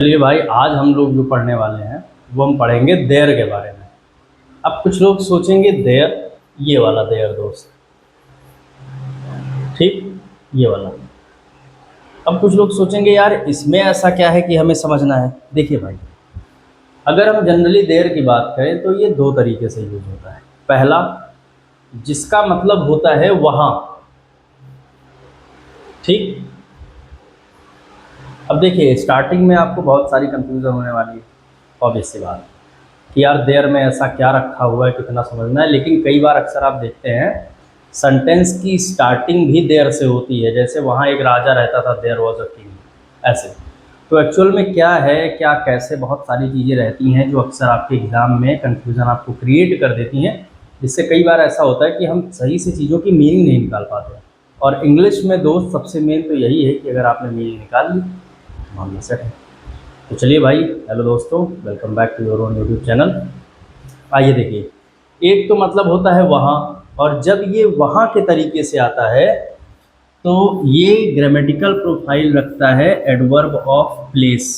चलिए भाई, आज हम लोग जो पढ़ने वाले हैं वो हम पढ़ेंगे देयर के बारे में। अब कुछ लोग सोचेंगे देयर, ये वाला देयर दोस्त, ठीक, ये वाला। अब कुछ लोग सोचेंगे यार इसमें ऐसा क्या है कि हमें समझना है। देखिए भाई, अगर हम जनरली देयर की बात करें तो ये दो तरीके से यूज होता है। पहला, जिसका मतलब होता है वहाँ, ठीक। अब देखिए, स्टार्टिंग में आपको बहुत सारी कंफ्यूजन होने वाली है, ऑब्वियस सी बात कि यार देयर में ऐसा क्या रखा हुआ है, कितना समझना है। लेकिन कई बार अक्सर आप देखते हैं सेंटेंस की स्टार्टिंग भी देयर से होती है। जैसे वहाँ एक राजा रहता था, देयर वॉज अ किंग, ऐसे। तो एक्चुअल में क्या है, क्या कैसे, बहुत सारी चीज़ें रहती हैं जो अक्सर आपके एग्ज़ाम में कन्फ्यूज़न आपको क्रिएट कर देती हैं, जिससे कई बार ऐसा होता है कि हम सही से चीज़ों की मीनिंग नहीं निकाल पाते हैं। और इंग्लिश में दोस्त सबसे मेन तो यही है कि अगर आपने मीनिंग निकाल ली तो मामला सेट है। तो चलिए भाई, हेलो दोस्तों, welcome back to your own YouTube channel. आइए देखिए, एक तो मतलब होता है वहाँ, और जब ये वहाँ के तरीके से आता है तो ये ग्रामेटिकल प्रोफाइल रखता है एडवर्ब ऑफ प्लेस,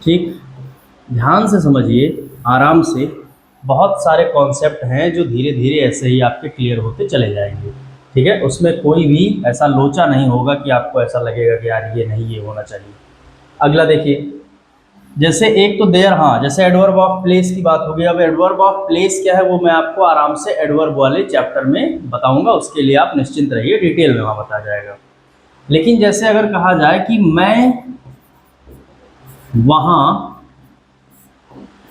ठीक। ध्यान से समझिए, आराम से। बहुत सारे कॉन्सेप्ट हैं जो धीरे धीरे ऐसे ही आपके क्लियर होते चले जाएंगे, ठीक है। उसमें कोई भी ऐसा लोचा नहीं होगा कि आपको ऐसा लगेगा कि यार ये नहीं, ये होना चाहिए। अगला देखिए, जैसे एक तो देयर, हाँ, जैसे एडवर्ब ऑफ प्लेस की बात होगी। अब एडवर्ब ऑफ प्लेस क्या है वो मैं आपको आराम से एडवर्ब वाले चैप्टर में बताऊंगा, उसके लिए आप निश्चिंत रहिए, डिटेल में वहाँ बताया जाएगा। लेकिन जैसे अगर कहा जाए कि मैं वहाँ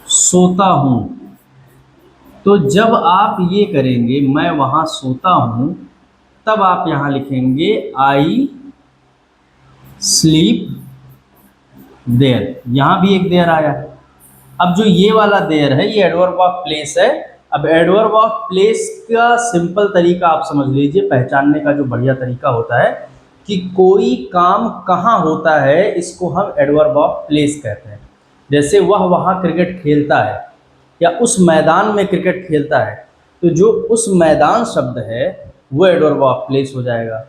सोता हूँ, तो जब आप ये करेंगे मैं वहाँ सोता हूँ, तब आप यहाँ लिखेंगे आई स्लीप देयर। यहाँ भी एक देयर आया। अब जो ये वाला देयर है ये एडवर्ब ऑफ प्लेस है। अब एडवर्ब ऑफ प्लेस का सिंपल तरीका आप समझ लीजिए, पहचानने का जो बढ़िया तरीका होता है कि कोई काम कहाँ होता है, इसको हम एडवर्ब ऑफ प्लेस कहते हैं। जैसे वह वहाँ क्रिकेट खेलता है, या उस मैदान में क्रिकेट खेलता है, तो जो उस मैदान शब्द है वो एडवर्ब ऑफ प्लेस हो जाएगा।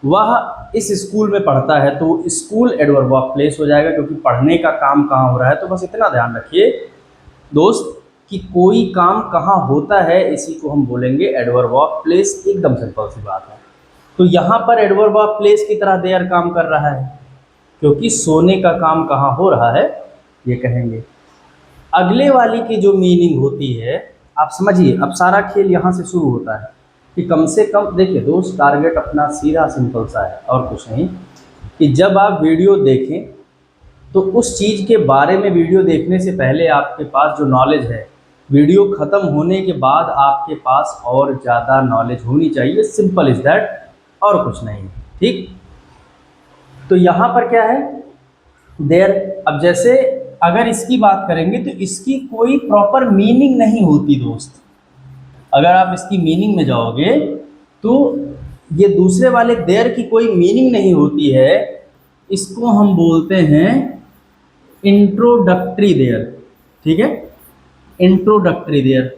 वह इस स्कूल में पढ़ता है तो स्कूल एडवर्ब ऑफ प्लेस हो जाएगा, क्योंकि पढ़ने का काम कहाँ हो रहा है। तो बस इतना ध्यान रखिए दोस्त कि कोई काम कहाँ होता है, इसी को हम बोलेंगे एडवर्ब ऑफ प्लेस। एकदम सिंपल सी बात है। तो यहाँ पर एडवर्ब ऑफ प्लेस की तरह देयर काम कर रहा है, क्योंकि सोने का काम कहाँ हो रहा है ये कहेंगे। अगले वाली की जो मीनिंग होती है, आप समझिए, अब सारा खेल यहाँ से शुरू होता है कि कम से कम, देखिए दोस्त, टारगेट अपना सीधा सिंपल सा है और कुछ नहीं, कि जब आप वीडियो देखें तो उस चीज़ के बारे में वीडियो देखने से पहले आपके पास जो नॉलेज है, वीडियो ख़त्म होने के बाद आपके पास और ज़्यादा नॉलेज होनी चाहिए। सिंपल इज़ दैट, और कुछ नहीं, ठीक। तो यहाँ पर क्या है, देयर। अब जैसे अगर इसकी बात करेंगे तो इसकी कोई प्रॉपर मीनिंग नहीं होती दोस्त। अगर आप इसकी मीनिंग में जाओगे तो ये दूसरे वाले देयर की कोई मीनिंग नहीं होती है। इसको हम बोलते हैं इंट्रोडक्टरी देयर, ठीक है। इंट्रोडक्टरी देयर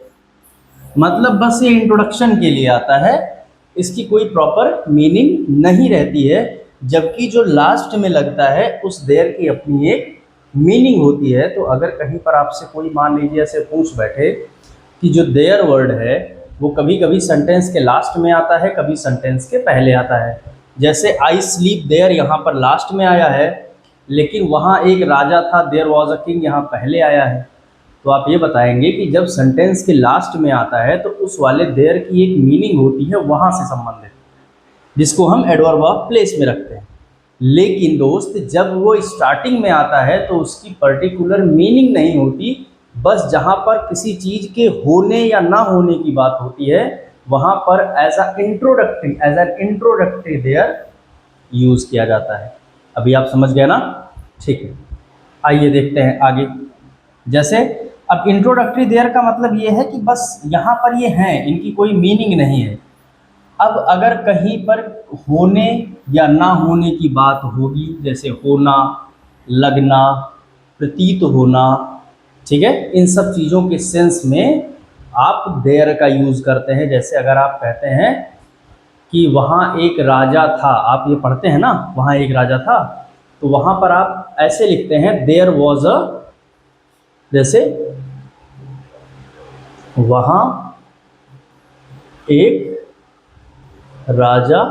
मतलब बस ये इंट्रोडक्शन के लिए आता है, इसकी कोई प्रॉपर मीनिंग नहीं रहती है। जबकि जो लास्ट में लगता है उस देयर की अपनी एक मीनिंग होती है। तो अगर कहीं पर आपसे कोई मान लीजिए ऐसे पूछ बैठे कि जो देयर वर्ड है वो कभी कभी सेंटेंस के लास्ट में आता है, कभी सेंटेंस के पहले आता है। जैसे आई स्लीप देयर यहाँ पर लास्ट में आया है, लेकिन वहाँ एक राजा था, देयर वॉज अ किंग, यहाँ पहले आया है। तो आप ये बताएंगे कि जब सेंटेंस के लास्ट में आता है तो उस वाले देयर की एक मीनिंग होती है वहाँ से संबंधित, जिसको हम एडवर्ब ऑफ प्लेस में रखते हैं। लेकिन दोस्त, जब वो स्टार्टिंग में आता है तो उसकी पर्टिकुलर मीनिंग नहीं होती। बस जहाँ पर किसी चीज़ के होने या ना होने की बात होती है, वहाँ पर as an introductory there use किया जाता है। अभी आप समझ गए ना, ठीक है। आइए देखते हैं आगे। जैसे अब इंट्रोडक्टरी देयर का मतलब ये है कि बस यहाँ पर ये हैं, इनकी कोई मीनिंग नहीं है। अब अगर कहीं पर होने या ना होने की बात होगी, जैसे होना, लगना, प्रतीत होना, ठीक है, इन सब चीज़ों के सेंस में आप देयर का यूज़ करते हैं। जैसे अगर आप कहते हैं कि वहाँ एक राजा था, आप ये पढ़ते हैं ना, वहाँ एक राजा था, तो वहाँ पर आप ऐसे लिखते हैं देयर वॉज अ, जैसे वहां एक राजा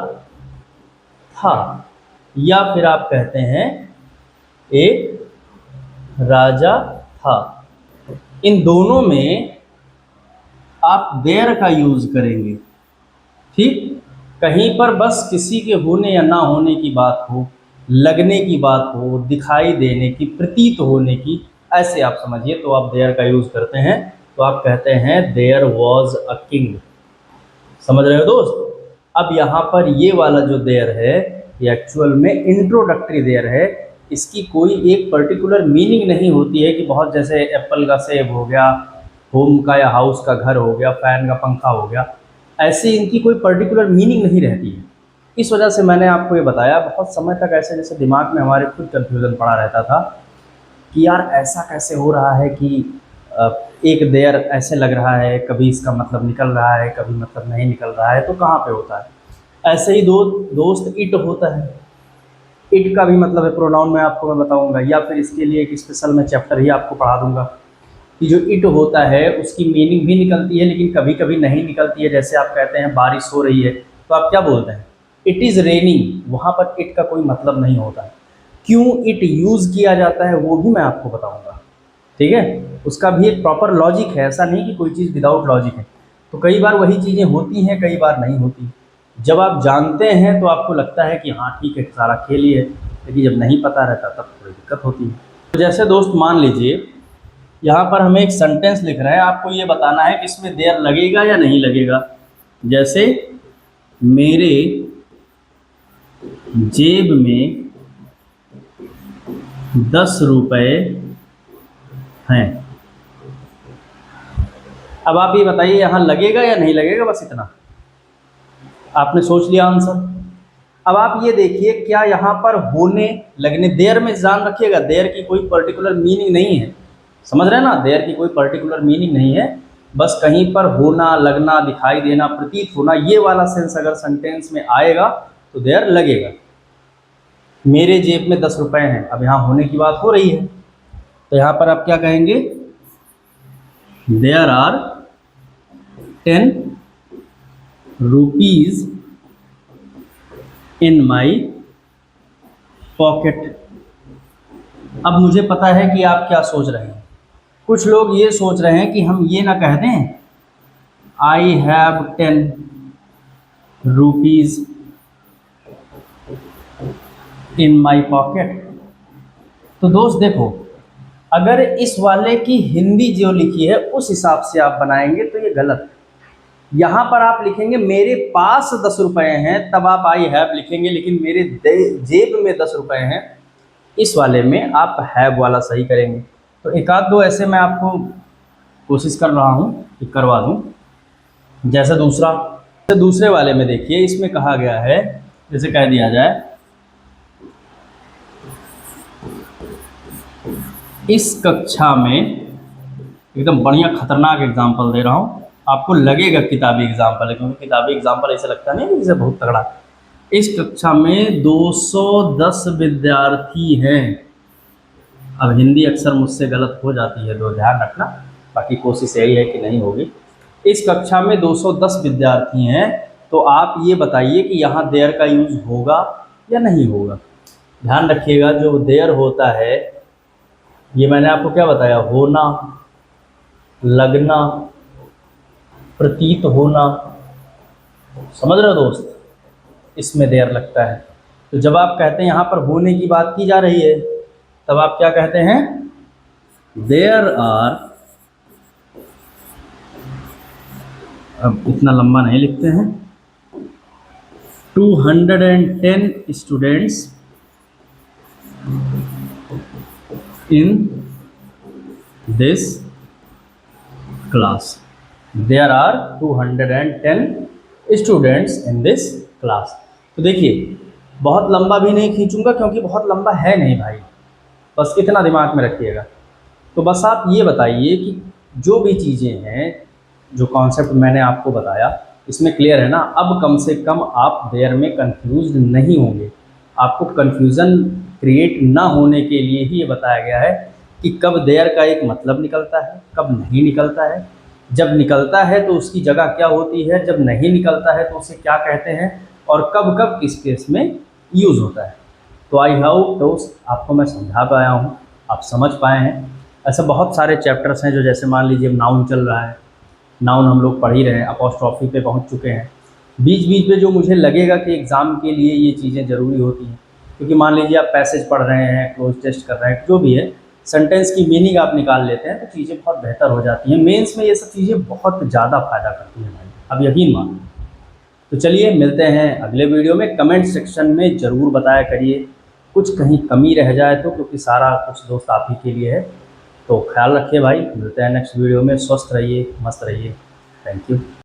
था, या फिर आप कहते हैं एक राजा था। इन दोनों में आप देयर का यूज करेंगे। ठीक, कहीं पर बस किसी के होने या ना होने की बात हो, लगने की बात हो, दिखाई देने की, प्रतीत होने की, ऐसे आप समझिए तो आप देयर का यूज करते हैं। तो आप कहते हैं देयर वॉज अ किंग। समझ रहे हो दोस्त? अब यहाँ पर ये वाला जो देयर है ये एक्चुअल में इंट्रोडक्टरी देयर है। इसकी कोई एक पर्टिकुलर मीनिंग नहीं होती है कि बहुत जैसे एप्पल का सेब हो गया, होम का या हाउस का घर हो गया, फैन का पंखा हो गया, ऐसे इनकी कोई पर्टिकुलर मीनिंग नहीं रहती है। इस वजह से मैंने आपको ये बताया। बहुत समय तक ऐसे जैसे दिमाग में हमारे खुद कन्फ्यूज़न पड़ा रहता था कि यार ऐसा कैसे हो रहा है कि अ, एक देयर ऐसे लग रहा है, कभी इसका मतलब निकल रहा है, कभी मतलब नहीं निकल रहा है, तो कहाँ पे होता है। ऐसे ही दोस्त इट होता है। इट का भी मतलब है प्रोनाउन में आपको मैं बताऊंगा, या फिर इसके लिए एक स्पेशल मैं चैप्टर ही आपको पढ़ा दूंगा कि जो इट होता है उसकी मीनिंग भी निकलती है लेकिन कभी कभी नहीं निकलती है। जैसे आप कहते हैं बारिश हो रही है तो आप क्या बोलते हैं, इट इज़ रेनिंग। वहाँ पर इट का कोई मतलब नहीं होता है। क्यों इट यूज़ किया जाता है वो भी मैं आपको बताऊंगा। ठीक है, उसका भी एक प्रॉपर लॉजिक है। ऐसा नहीं कि कोई चीज़ विदाउट लॉजिक है। तो कई बार वही चीज़ें होती हैं, कई बार नहीं होती। जब आप जानते हैं तो आपको लगता है कि हाँ ठीक है, सारा खेल ही है, लेकिन जब नहीं पता रहता तब थोड़ी दिक्कत होती है। तो जैसे दोस्त मान लीजिए यहाँ पर हमें एक सेंटेंस लिख रहा है, आपको ये बताना है कि इसमें देयर लगेगा या नहीं लगेगा। जैसे मेरे जेब में 10 रुपए हैं। अब आप ये बताइए यहाँ लगेगा या नहीं लगेगा, बस इतना आपने सोच लिया आंसर। अब आप ये देखिए क्या यहाँ पर होने लगने, देयर में ध्यान रखिएगा, देयर की कोई पर्टिकुलर मीनिंग नहीं है। समझ रहे हैं ना, देयर की कोई पर्टिकुलर मीनिंग नहीं है। बस कहीं पर होना, लगना, दिखाई देना, प्रतीत होना, ये वाला सेंस अगर सेंटेंस में आएगा तो देयर लगेगा। मेरे जेब में 10 रुपए हैं, अब यहाँ होने की बात हो रही है तो यहाँ पर आप क्या कहेंगे, there are 10 rupees in my pocket. अब मुझे पता है कि आप क्या सोच रहे हैं। कुछ लोग ये सोच रहे हैं कि हम ये ना कह दें I have 10 rupees in my pocket. तो दोस्त देखो, अगर इस वाले की हिंदी जो लिखी है उस हिसाब से आप बनाएंगे तो ये गलत है। यहाँ पर आप लिखेंगे मेरे पास 10 रुपए हैं, तब आप आई हैव लिखेंगे, लेकिन मेरे जेब में 10 रुपए हैं, इस वाले में आप हैव वाला सही करेंगे। तो एक आध दो ऐसे मैं आपको कोशिश कर रहा हूँ कि करवा दूँ। जैसे दूसरे वाले में देखिए, इसमें कहा गया है, जैसे कह दिया जाए इस कक्षा में, एकदम बढ़िया खतरनाक एग्जाम्पल दे रहा हूँ, आपको लगेगा किताबी एग्जाम्पल है, क्योंकि किताबी एग्जाम्पल ऐसे लगता नहीं है जैसे बहुत तगड़ा। इस कक्षा में 210 विद्यार्थी हैं। अब हिंदी अक्सर मुझसे गलत हो जाती है तो ध्यान रखना, बाकी कोशिश यही है कि नहीं होगी। इस कक्षा में 210 विद्यार्थी हैं, तो आप ये बताइए कि यहाँ देयर का यूज़ होगा या नहीं होगा। ध्यान रखिएगा, जो देयर होता है ये मैंने आपको क्या बताया, होना, लगना, प्रतीत होना। समझ रहे हो दोस्त, इसमें देयर लगता है। तो जब आप कहते हैं यहाँ पर होने की बात की जा रही है, तब आप क्या कहते हैं, देयर आर, अब इतना लंबा नहीं लिखते हैं, 210 students in this class. There are 210 students in this class. तो देखिए बहुत लंबा भी नहीं खींचूंगा क्योंकि बहुत लंबा है नहीं भाई, बस इतना दिमाग में रखिएगा। तो बस आप ये बताइए कि जो भी चीज़ें हैं, जो कॉन्सेप्ट मैंने आपको बताया, इसमें क्लियर है ना। अब कम से कम आप देयर में कंफ्यूज नहीं होंगे। आपको कन्फ्यूज़न क्रिएट ना होने के लिए ही ये बताया गया है कि कब देयर का एक मतलब निकलता है, कब नहीं निकलता है, जब निकलता है तो उसकी जगह क्या होती है, जब नहीं निकलता है तो उसे क्या कहते हैं, और कब कब किस केस में यूज़ होता है। तो आई होप दोस्त आपको मैं समझा पाया हूँ, आप समझ पाए हैं। ऐसे बहुत सारे चैप्टर्स हैं जो जैसे मान लीजिए नाउन चल रहा है, नाउन हम लोग पढ़ ही रहे हैं, अपॉस्ट्रॉफी पे पहुंच चुके हैं। बीच बीच में जो मुझे लगेगा कि एग्ज़ाम के लिए ये चीज़ें ज़रूरी होती हैं, क्योंकि मान लीजिए आप पैसेज पढ़ रहे हैं, क्लोज टेस्ट कर रहे हैं, जो भी है, सेंटेंस की मीनिंग आप निकाल लेते हैं तो चीज़ें बहुत बेहतर हो जाती हैं। मेंस में ये सब चीज़ें बहुत ज़्यादा फ़ायदा करती हैं भाई, अब यकीन मानो। तो चलिए मिलते हैं अगले वीडियो में। कमेंट सेक्शन में ज़रूर बताया करिए कुछ कहीं कमी रह जाए तो, क्योंकि सारा कुछ दोस्त आप ही के लिए है। तो ख्याल रखिए भाई, मिलते हैं नेक्स्ट वीडियो में। स्वस्थ रहिए, मस्त रहिए। Thank you.